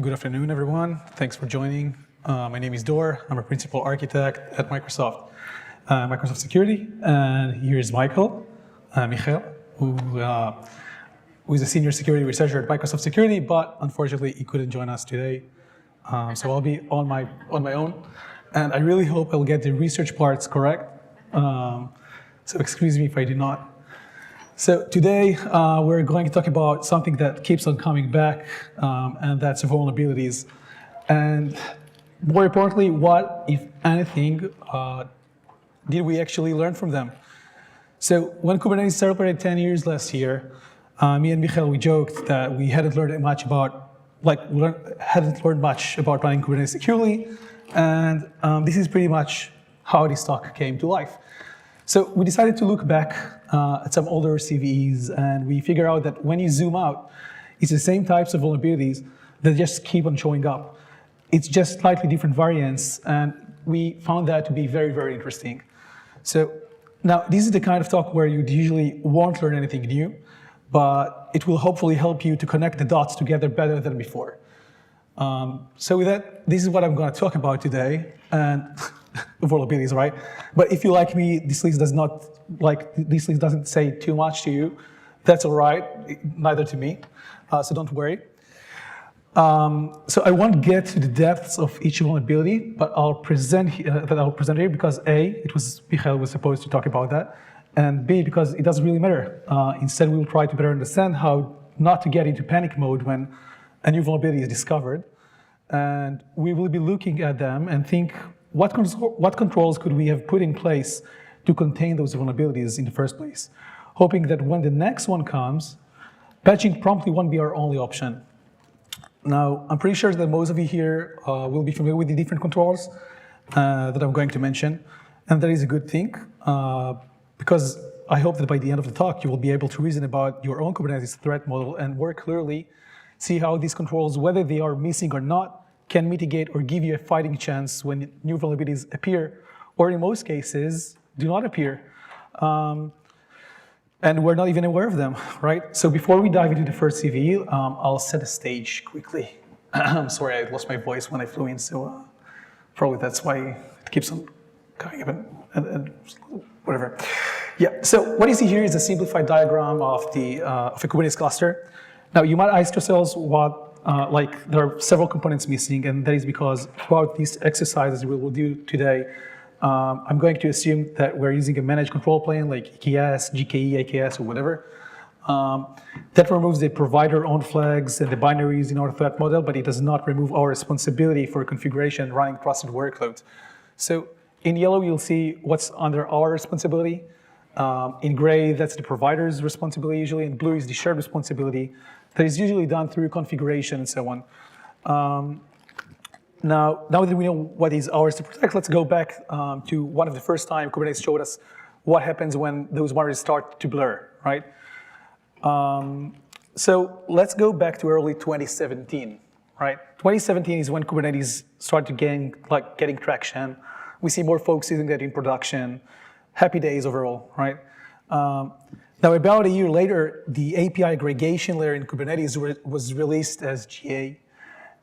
Good afternoon, everyone. Thanks for joining. My name is Dor. I'm a principal architect at Microsoft Security. And here's Michael, who is a senior security researcher at Microsoft Security, but unfortunately he couldn't join us today. So I'll be on my own. And I really hope I'll get the research parts correct. So excuse me if I do not. So today we're going to talk about something that keeps on coming back, and that's vulnerabilities. And more importantly, what, if anything, did we actually learn from them? So when Kubernetes celebrated 10 years last year, me and Michael, we joked that we hadn't learned much about, running Kubernetes securely, and this is pretty much how this talk came to life. So we decided to look back at some older CVEs, and we figure out that when you zoom out, it's the same types of vulnerabilities that just keep on showing up. It's just slightly different variants, and we found that to be very, very interesting. So now this is the kind of talk where you usually won't learn anything new, but it will hopefully help you to connect the dots together better than before. So with that, this is what I'm going to talk about today, and vulnerabilities, right? But if you like me, this list doesn't say too much to you. That's all right, neither to me. So don't worry. So I won't get to the depths of each vulnerability, but I'll present here because A, Michael was supposed to talk about that, and B, because it doesn't really matter. Instead, we will try to better understand how not to get into panic mode when a new vulnerability is discovered, and we will be looking at them and think, what controls could we have put in place to contain those vulnerabilities in the first place? Hoping that when the next one comes, patching promptly won't be our only option. Now, I'm pretty sure that most of you here will be familiar with the different controls that I'm going to mention, and that is a good thing, because I hope that by the end of the talk, you will be able to reason about your own Kubernetes threat model and more clearly see how these controls, whether they are missing or not, can mitigate or give you a fighting chance when new vulnerabilities appear, or in most cases, do not appear. And we're not even aware of them, right? So before we dive into the first CVE, I'll set the stage quickly. I'm sorry, I lost my voice when I flew in, so probably that's why it keeps on coming up and whatever. Yeah, so what you see here is a simplified diagram of a Kubernetes cluster. Now, you might ask yourselves there are several components missing, and that is because throughout these exercises we will do today, I'm going to assume that we're using a managed control plane like EKS, GKE, AKS, or whatever. That removes the provider-owned flags and the binaries in our threat model, but it does not remove our responsibility for configuration running trusted workloads. So in yellow, you'll see what's under our responsibility. In gray, that's the provider's responsibility usually. In blue is the shared responsibility that is usually done through configuration and so on. Now that we know what is ours to protect, let's go back to one of the first time Kubernetes showed us what happens when those boundaries start to blur, right? So let's go back to early 2017, right? 2017 is when Kubernetes started getting traction. We see more folks using that in production. Happy days overall, right? Now, about a year later, the API aggregation layer in Kubernetes was released as GA.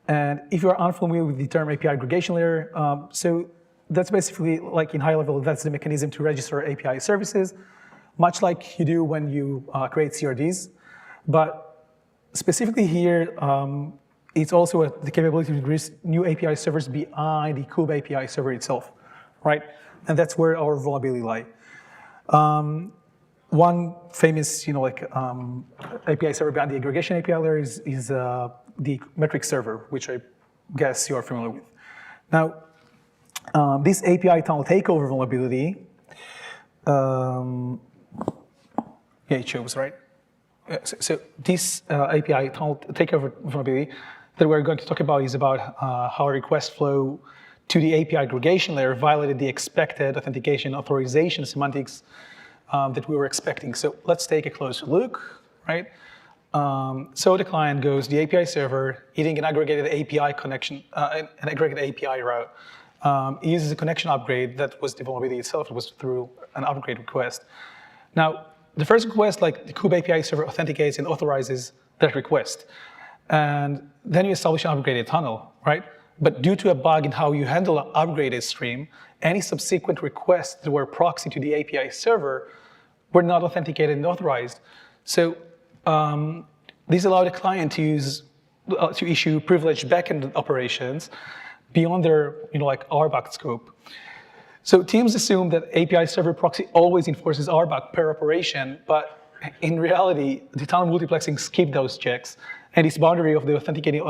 And if you're unfamiliar with the term API aggregation layer, so that's basically, in high level, that's the mechanism to register API services, much like you do when you create CRDs. But specifically here, it's also the capability to introduce new API servers behind the Kube API server itself, right? And that's where our vulnerability lies. One famous, API server behind the aggregation API layer is the metric server, which I guess you are familiar with. Now, this API tunnel takeover vulnerability, it shows, right? So this API tunnel takeover vulnerability that we're going to talk about is about how a request flow to the API aggregation layer violated the expected authentication authorization semantics that we were expecting. So let's take a closer look, right? So the client goes to the API server, hitting an aggregated API connection, an aggregated API route. It uses a connection upgrade that was the vulnerability itself. It was through an upgrade request. Now, the first request, like the Kube API server authenticates and authorizes that request. and then you establish an upgraded tunnel, right? But due to a bug in how you handle an upgraded stream, any subsequent requests that were proxy to the API server were not authenticated and authorized. So this allowed the client to issue privileged backend operations beyond their like RBAC scope. So teams assume that API server proxy always enforces RBAC per operation, but in reality, the tunnel multiplexing skipped those checks, and this boundary of the authenticating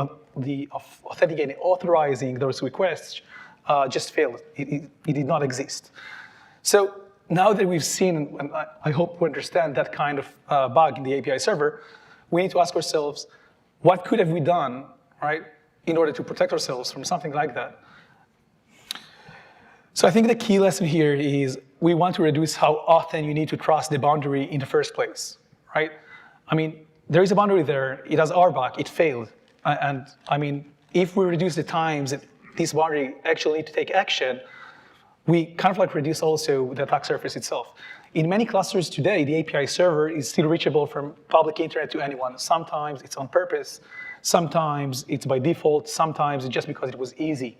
authorizing those requests just failed. It did not exist. So now that we've seen, and I hope we understand that kind of bug in the API server, we need to ask ourselves, what could have we done, right, in order to protect ourselves from something like that? So I think the key lesson here is we want to reduce how often you need to cross the boundary in the first place, right? I mean, there is a boundary there. It has RBAC. It failed. And I mean, if we reduce the times that this boundary actually need to take action, we kind of like reduce also the attack surface itself. In many clusters today, the API server is still reachable from public internet to anyone. Sometimes it's on purpose. Sometimes it's by default. Sometimes it's just because it was easy.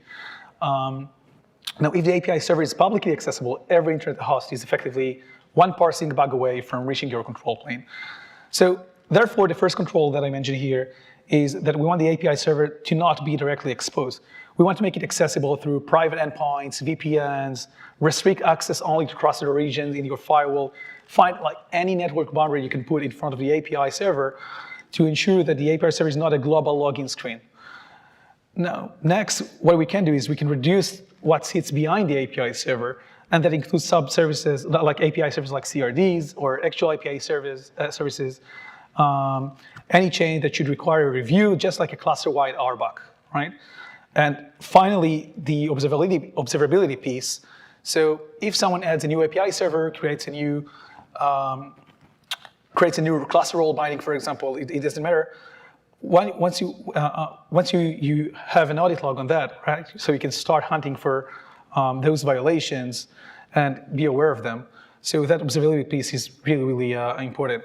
Now, if the API server is publicly accessible, every internet host is effectively one parsing bug away from reaching your control plane. So therefore, the first control that I mentioned here is that we want the API server to not be directly exposed. We want to make it accessible through private endpoints, VPNs, restrict access only to cross-border regions in your firewall, find like any network boundary you can put in front of the API server to ensure that the API server is not a global login screen. Now, next, what we can do is we can reduce what sits behind the API server, and that includes sub-services like API services like CRDs or actual API services, any change that should require a review, just like a cluster-wide RBAC, right? And finally, the observability piece. So if someone adds a new API server, creates a new cluster role binding, for example, it doesn't matter. Once you have an audit log on that, right? So you can start hunting for those violations and be aware of them. So that observability piece is really, really important.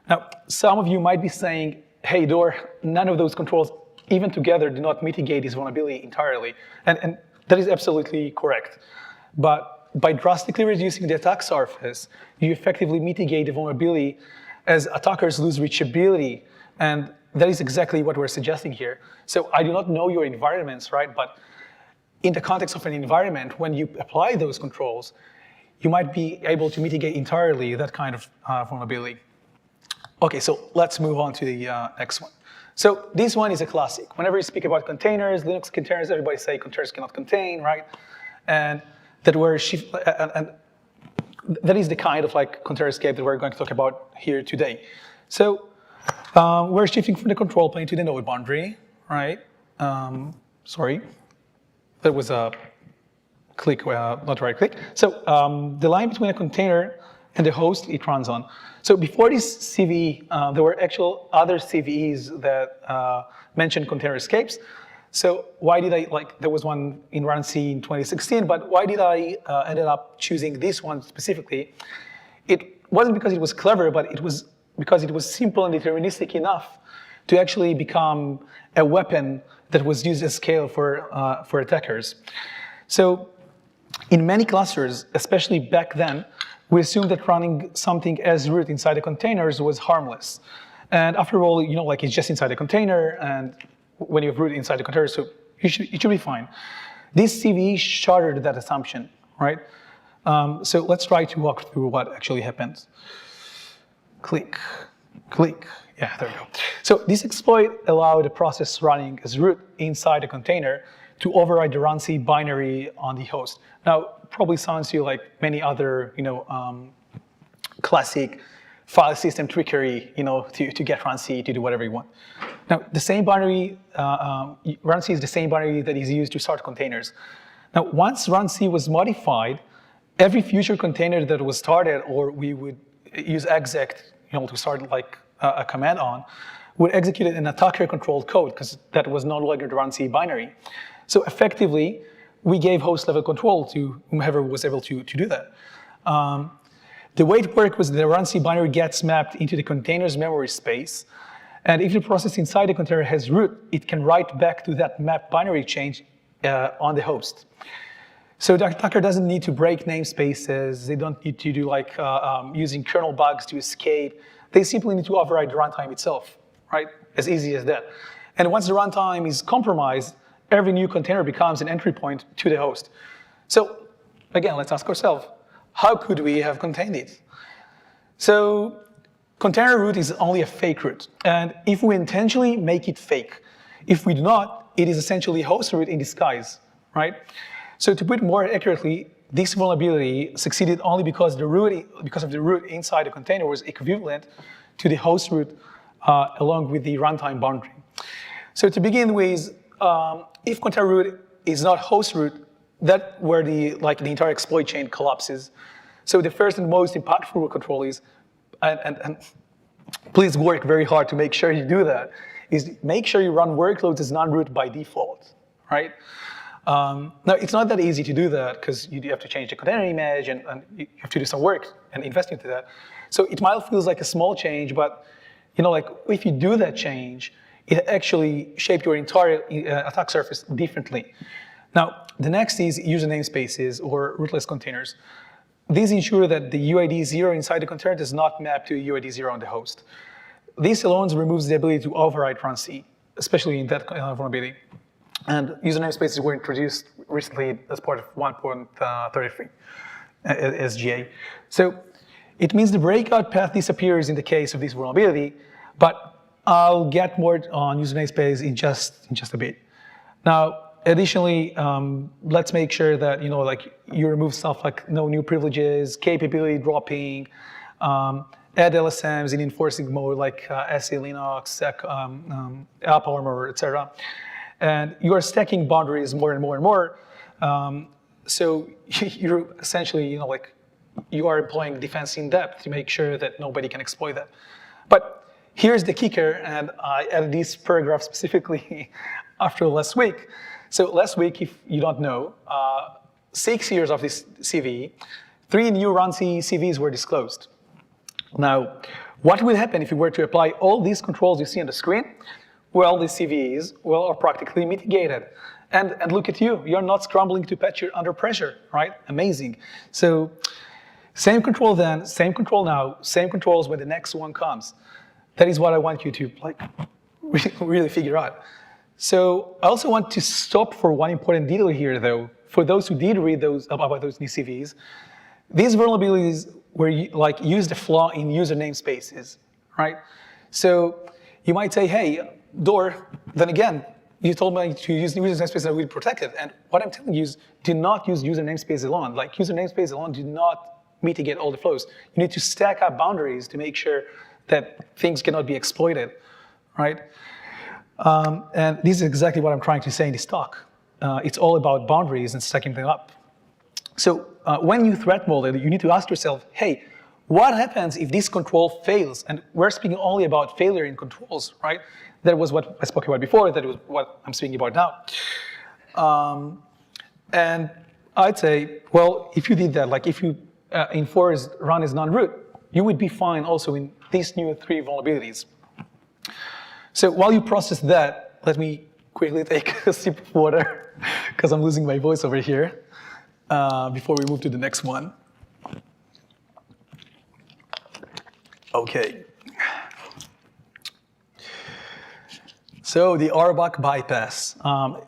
Now, some of you might be saying, hey, Dor, none of those controls, even together, do not mitigate this vulnerability entirely. And that is absolutely correct. But by drastically reducing the attack surface, you effectively mitigate the vulnerability as attackers lose reachability. And that is exactly what we're suggesting here. So I do not know your environments, right? But in the context of an environment, when you apply those controls, you might be able to mitigate entirely that kind of vulnerability. Okay, so let's move on to the next one. So this one is a classic. Whenever you speak about containers, Linux containers, everybody say containers cannot contain, right? And that and that is the kind of like container escape that we're going to talk about here today. So we're shifting from the control plane to the node boundary, right? Sorry, that was a click, not right click. So the line between a container and the host it runs on. So before this CVE, there were actual other CVEs that mentioned container escapes. So why did there was one in runC in 2016, but why did I ended up choosing this one specifically? It wasn't because it was clever, but it was because it was simple and deterministic enough to actually become a weapon that was used at scale for attackers. So in many clusters, especially back then, we assumed that running something as root inside the containers was harmless. And after all, like it's just inside the container, and when you have root inside the container, so it should be fine. This CVE shattered that assumption, right? So let's try to walk through what actually happened. Click, click. Yeah, there we go. So this exploit allowed a process running as root inside a container to override the runC binary on the host. Now, probably sounds to you like many other, classic file system trickery, to get runC to do whatever you want. Now, the same binary, runC is the same binary that is used to start containers. Now, once runC was modified, every future container that was started, or we would use exec, to start like a command on, would execute it in attacker-controlled code because that was no longer the runC binary. So effectively, we gave host-level control to whomever was able to do that. The way it worked was the runC binary gets mapped into the container's memory space, And if the process inside the container has root, it can write back to that map binary change on the host. So the attacker doesn't need to break namespaces. They don't need to do like using kernel bugs to escape. They simply need to override the runtime itself, right? As easy as that. And once the runtime is compromised, every new container becomes an entry point to the host. So again, let's ask ourselves, how could we have contained it? So container root is only a fake root. And if we intentionally make it fake, if we do not, it is essentially host root in disguise, right? So to put it more accurately, this vulnerability succeeded only because of the root inside the container was equivalent to the host root along with the runtime boundary. So to begin with, if container root is not host root, that's where the entire exploit chain collapses. So the first and most impactful root control is, and please work very hard to make sure you do that, is make sure you run workloads as non-root by default, right? Now, it's not that easy to do that because you have to change the container image and you have to do some work and invest into that. So it might feel like a small change, but like if you do that change, it actually shapes your entire attack surface differently. Now, the next is user namespaces or rootless containers. These ensure that the UID 0 inside the container does not map to UID 0 on the host. This alone removes the ability to override runC, especially in that vulnerability. And user namespaces were introduced recently as part of 1.33 SGA. So it means the breakout path disappears in the case of this vulnerability, but I'll get more on user namespace in just a bit. Now, additionally, let's make sure that you remove stuff like no new privileges, capability dropping, add LSMs in enforcing mode like SE Linux, AppArmor, etc. And you are stacking boundaries more and more and more. So you're essentially, you are employing defense in depth to make sure that nobody can exploit that. But here's the kicker, and I added this paragraph specifically after last week. So last week, if you don't know, 6 years of this CVE, 3 new runC CVEs were disclosed. Now, what will happen if you were to apply all these controls you see on the screen? Well, the CVEs are practically mitigated. And look at you, you're not scrambling to patch under pressure, right? Amazing. So same control then, same control now, same controls when the next one comes. That is what I want you to really figure out. So I also want to stop for one important detail here, though. For those who did read about those new CVEs, these vulnerabilities were used a flaw in user namespaces, right? So you might say, hey, Dor, then again, you told me to use user namespace and I will protect it. And what I'm telling you is do not use user namespace alone. User namespace alone do not mitigate all the flows. You need to stack up boundaries to make sure that things cannot be exploited, right? And this is exactly what I'm trying to say in this talk. It's all about boundaries and stacking them up. So when you threat model, you need to ask yourself, hey, what happens if this control fails? And we're speaking only about failure in controls, right? That was what I spoke about before. That was what I'm speaking about now. And I'd say, well, if you did that, if you enforced run as non-root, you would be fine also in these new 3 vulnerabilities. So while you process that, let me quickly take a sip of water because I'm losing my voice over here before we move to the next one. Okay. So the RBAC bypass.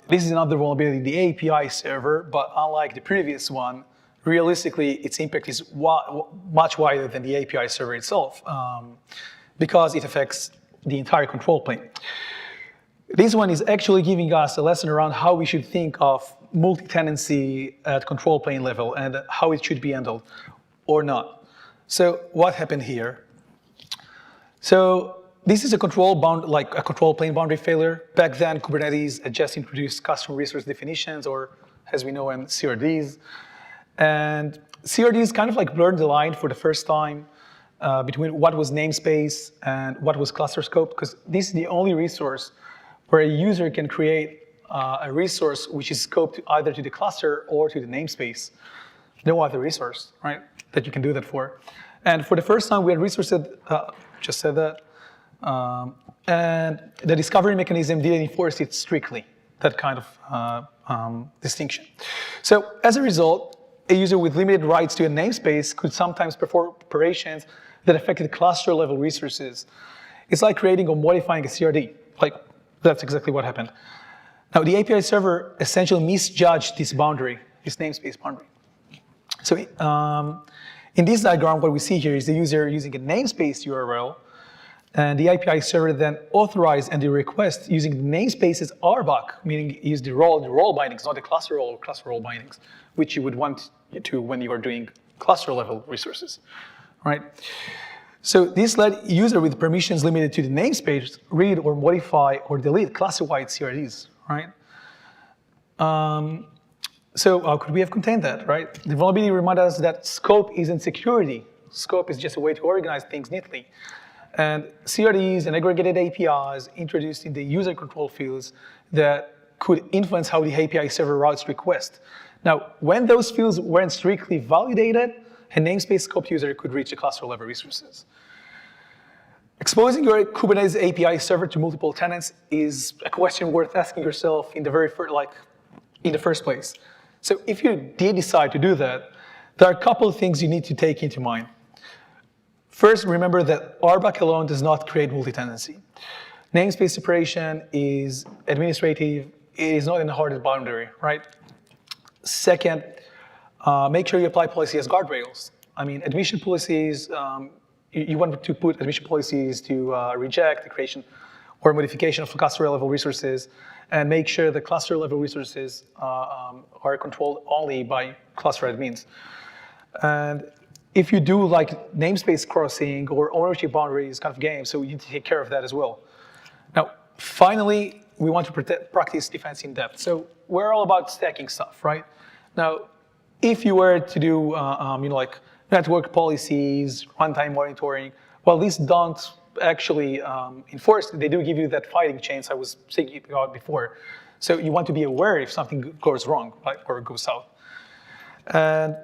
This is another vulnerability in the API server, but unlike the previous one, realistically, its impact is much wider than the API server itself because it affects the entire control plane. This one is actually giving us a lesson around how we should think of multi-tenancy at control plane level and how it should be handled or not. So what happened here? So this is a control plane boundary failure. Back then, Kubernetes had just introduced custom resource definitions, or as we know them, CRDs. And CRDs kind of blurred the line for the first time between what was namespace and what was cluster scope, because this is the only resource where a user can create a resource which is scoped either to the cluster or to the namespace. No other resource, right, that you can do that for. And for the first time, we had resources, just said that, And the discovery mechanism didn't enforce it strictly, that kind of distinction. So as a result, a user with limited rights to a namespace could sometimes perform operations that affected cluster level resources. It's like creating or modifying a CRD. Like, that's exactly what happened. Now, the API server essentially misjudged this boundary, this namespace boundary. So in this diagram, what we see here is the user using a namespace URL, and the API server then authorized and the request using the namespace's RBAC, meaning use the role bindings, not the cluster role or cluster role bindings, which you would want to when you are doing cluster level resources, right? So this let user with permissions limited to the namespace read or modify or delete classified CRDs, right? So how could we have contained that, right? The vulnerability reminded us that scope isn't security. Scope is just a way to organize things neatly. And CRDs and aggregated APIs introduced in the user control fields that could influence how the API server routes request. Now, when those fields weren't strictly validated, a namespace scoped user could reach the cluster level resources. Exposing your Kubernetes API server to multiple tenants is a question worth asking yourself in the first place. So if you did decide to do that, there are a couple of things you need to take into mind. First, remember that RBAC alone does not create multi-tenancy. Namespace separation is administrative. It is not in the hard boundary, right? Second, make sure you apply policy as guardrails. I mean, admission policies, you want to put admission policies to reject the creation or modification of cluster level resources, and make sure the cluster level resources are controlled only by cluster admins. And if you do like namespace crossing or ownership boundaries kind of game, so you need to take care of that as well. Now, finally, we want to practice defense in depth. So we're all about stacking stuff, right? Now, if you were to do like network policies, runtime monitoring, well, these don't actually enforce. They do give you that fighting chance I was thinking about before. So you want to be aware if something goes wrong, right, or goes south. And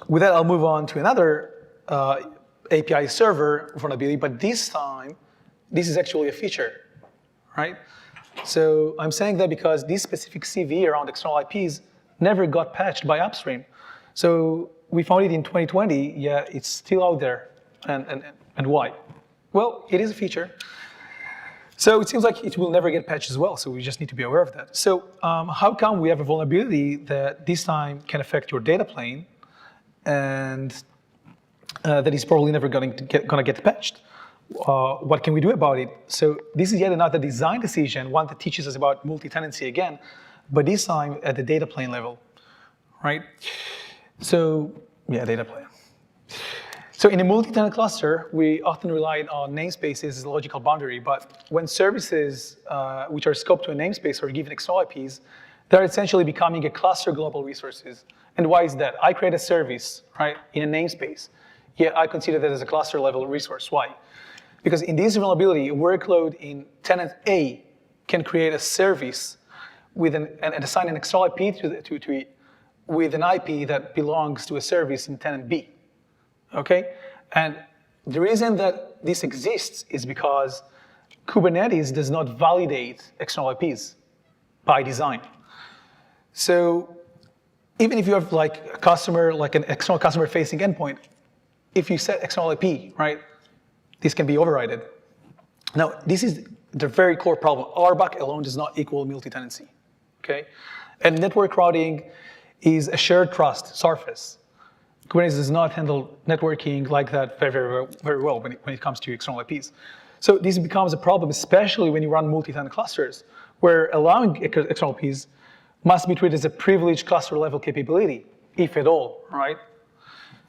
with that, I'll move on to another API server vulnerability, but this time, this is actually a feature, right? So I'm saying that because this specific CVE around external IPs never got patched by upstream. So we found it in 2020, yeah, it's still out there. And why? Well, it is a feature. So it seems like it will never get patched as well, so we just need to be aware of that. So how come we have a vulnerability that this time can affect your data plane and that is probably never gonna get patched? What can we do about it? So this is yet another design decision, one that teaches us about multi-tenancy again, but this time at the data plane level, right? So, yeah, data plane. So in a multi-tenant cluster, we often relied on namespaces as a logical boundary, but when services which are scoped to a namespace are given external IPs, they're essentially becoming a cluster global resources. And why is that? I create a service, right, in a namespace, yet I consider that as a cluster level resource. Why? Because in this vulnerability, a workload in tenant A can create a service with and assign an external IP to it with an IP that belongs to a service in tenant B. Okay? And the reason that this exists is because Kubernetes does not validate external IPs by design. So even if you have like a customer, like an external customer facing endpoint, if you set external IP, right, this can be overridden. Now, this is the very core problem. RBAC alone does not equal multi-tenancy, okay? And network routing is a shared trust surface. Kubernetes does not handle networking like that very well when it comes to external IPs. So this becomes a problem, especially when you run multi-tenant clusters, where allowing external IPs must be treated as a privileged cluster level capability, if at all, right?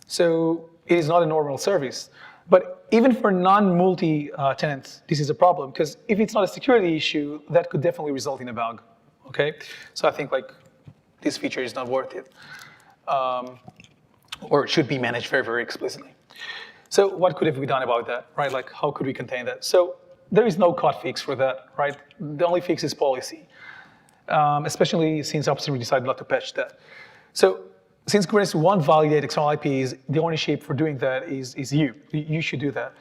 So it is not a normal service. But even for non-multi-tenants, this is a problem, because if it's not a security issue, that could definitely result in a bug, okay? So I think like this feature is not worth it. Or it should be managed very explicitly. So what could have we done about that, right? Like how could we contain that? So there is no cut fix for that, right? The only fix is policy, especially since upstream decided not to patch that. So since Kubernetes won't validate external IPs, the ownership for doing that is you. You should do that.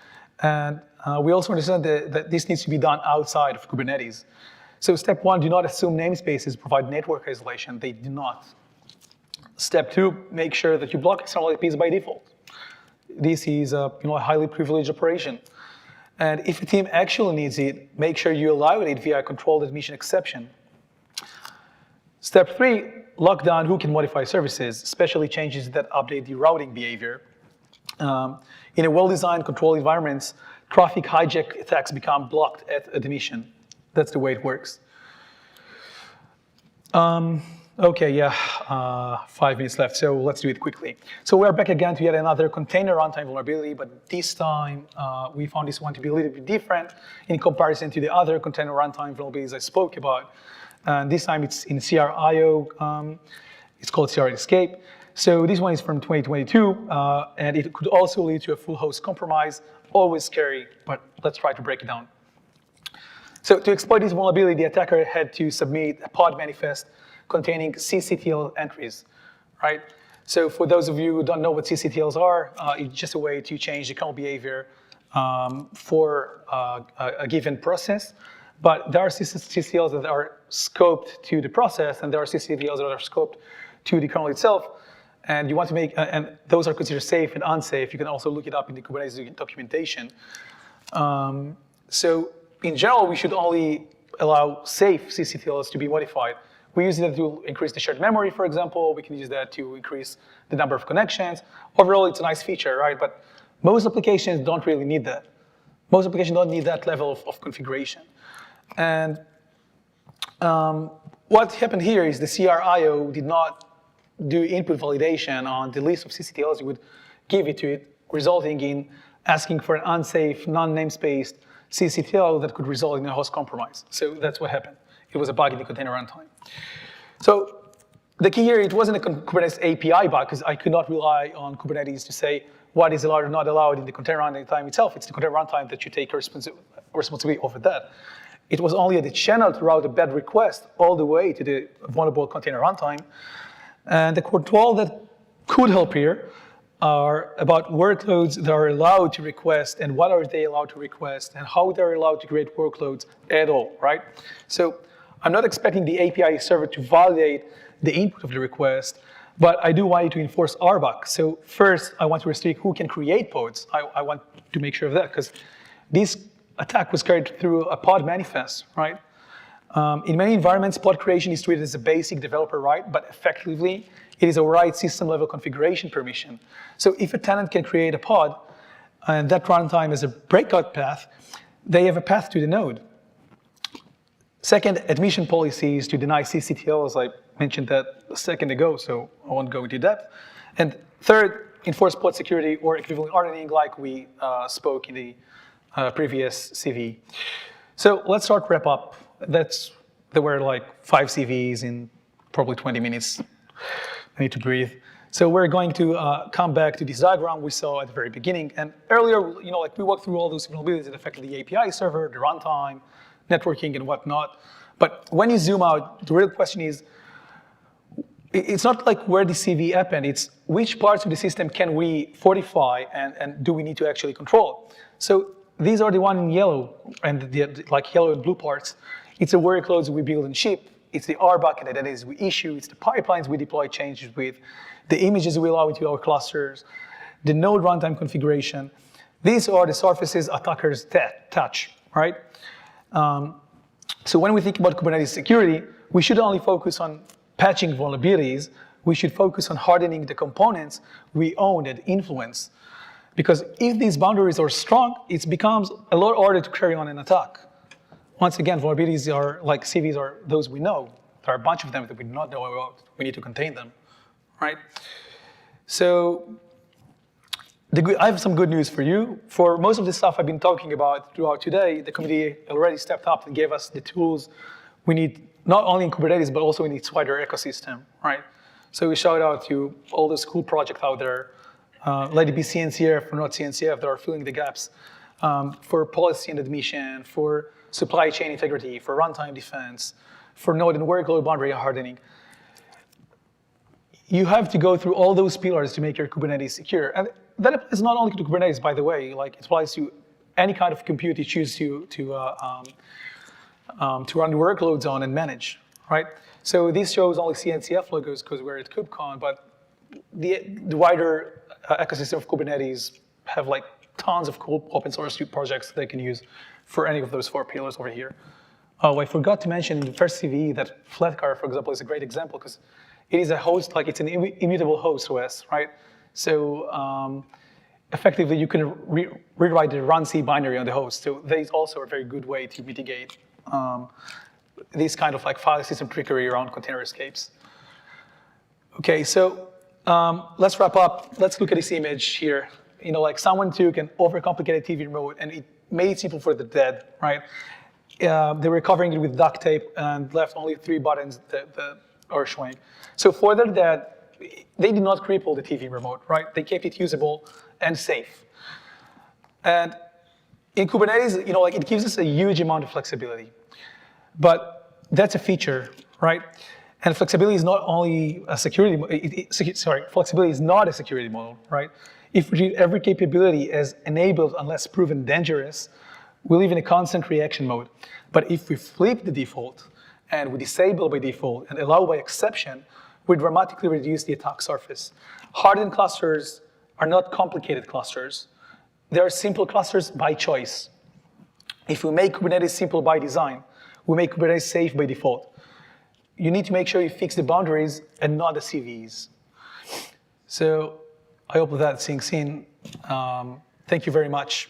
And we also understand that this needs to be done outside of Kubernetes. So step one, do not assume namespaces provide network isolation. They do not. Step two, make sure that you block external IPs by default. This is a highly privileged operation. And if a team actually needs it, make sure you allow it via a controlled admission exception. Step three, lock down who can modify services, especially changes that update the routing behavior. In a well-designed controlled environments, traffic hijack attacks become blocked at admission. That's the way it works. Okay, yeah, 5 minutes left, so let's do it quickly. So we're back again to yet another container runtime vulnerability, but this time we found this one to be a little bit different in comparison to the other container runtime vulnerabilities I spoke about. And this time it's in CRI-O, it's called CRI Escape. So this one is from 2022, and it could also lead to a full host compromise. Always scary, but let's try to break it down. So to exploit this vulnerability, the attacker had to submit a pod manifest containing ccTL entries, right? So for those of you who don't know what ccTLs are, it's just a way to change the kernel behavior for a given process. But there are ccTLs that are scoped to the process, and there are ccTLs that are scoped to the kernel itself. And you want to make, and those are considered safe and unsafe. You can also look it up in the Kubernetes documentation. So in general, we should only allow safe ccTLs to be modified. We use that to increase the shared memory, for example. We can use that to increase the number of connections. Overall, it's a nice feature, right? But most applications don't really need that. Most applications don't need that level of configuration. And what happened here is the CRI-O did not do input validation on the list of ccTLs you would give it to it, resulting in asking for an unsafe, non-namespaced ccTL that could result in a host compromise. So that's what happened. It was a bug in the container runtime. So the key here, it wasn't a Kubernetes API bug, because I could not rely on Kubernetes to say what is allowed or not allowed in the container runtime itself. It's the container runtime that you take responsibility over that. It was only the channel to route a bad request all the way to the vulnerable container runtime. And the control that could help here are about workloads that are allowed to request and what are they allowed to request and how they're allowed to create workloads at all, right? So I'm not expecting the API server to validate the input of the request, but I do want you to enforce RBAC. So first, I want to restrict who can create pods. I want to make sure of that, because this attack was carried through a pod manifest, right? In many environments, pod creation is treated as a basic developer right, but effectively, it is a right system-level configuration permission. So if a tenant can create a pod, and that runtime is a breakout path, they have a path to the node. Second, admission policies to deny ccTLs. I mentioned that a second ago, so I won't go into depth. And third, enforce pod security or equivalent hardening, like we spoke in the previous CVE. So let's start wrap up. There were like 5 CVEs in probably 20 minutes. I need to breathe. So we're going to come back to this diagram we saw at the very beginning. And earlier, like we walked through all those vulnerabilities that affected the API server, the runtime, networking, and whatnot. But when you zoom out, the real question is, it's not like where the CV happened, it's which parts of the system can we fortify and do we need to actually control? So these are the one in yellow, and like yellow and blue parts. It's the workloads we build and ship. It's the RBAC and identities we issue. It's the pipelines we deploy changes with, the images we allow into our clusters, the node runtime configuration. These are the surfaces attackers touch, right? So when we think about Kubernetes security, we should only focus on patching vulnerabilities. We should focus on hardening the components we own and influence. Because if these boundaries are strong, it becomes a lot harder to carry on an attack. Once again, vulnerabilities are like CVEs are those we know. There are a bunch of them that we do not know about. We need to contain them, right? So I have some good news for you. For most of the stuff I've been talking about throughout today, the community already stepped up and gave us the tools we need, not only in Kubernetes, but also in its wider ecosystem, right? So we shout out to all those cool projects out there. Let it be CNCF or not CNCF that are filling the gaps for policy and admission, for supply chain integrity, for runtime defense, for node and workload boundary hardening. You have to go through all those pillars to make your Kubernetes secure. And that applies not only to Kubernetes, by the way, like it applies to any kind of compute you choose to run the workloads on and manage, right? So this shows only C and CF logos because we're at KubeCon, but the wider ecosystem of Kubernetes have like tons of cool open source projects they can use for any of those 4 pillars over here. Oh, I forgot to mention in the first CVE that Flatcar, for example, is a great example because it is a host, like it's an immutable host OS, right? So effectively, you can rewrite the runC binary on the host. So that is also a very good way to mitigate this kind of like file system trickery around container escapes. Okay, so let's wrap up. Let's look at this image here. You know, like someone took an overcomplicated TV remote and it made it simple for the dead, right? They were covering it with duct tape and left only 3 buttons that are showing. So for the dead, they did not cripple the TV remote, right? They kept it usable and safe. And in Kubernetes, you know, like it gives us a huge amount of flexibility. But that's a feature, right? And flexibility is not only a security, flexibility is not a security model, right? If we treat every capability as enabled unless proven dangerous, we live in a constant reaction mode. But if we flip the default and we disable by default and allow by exception, we dramatically reduce the attack surface. Hardened clusters are not complicated clusters. They are simple clusters by choice. If we make Kubernetes simple by design, we make Kubernetes safe by default. You need to make sure you fix the boundaries and not the CVEs. So I hope that sinks in. Thank you very much.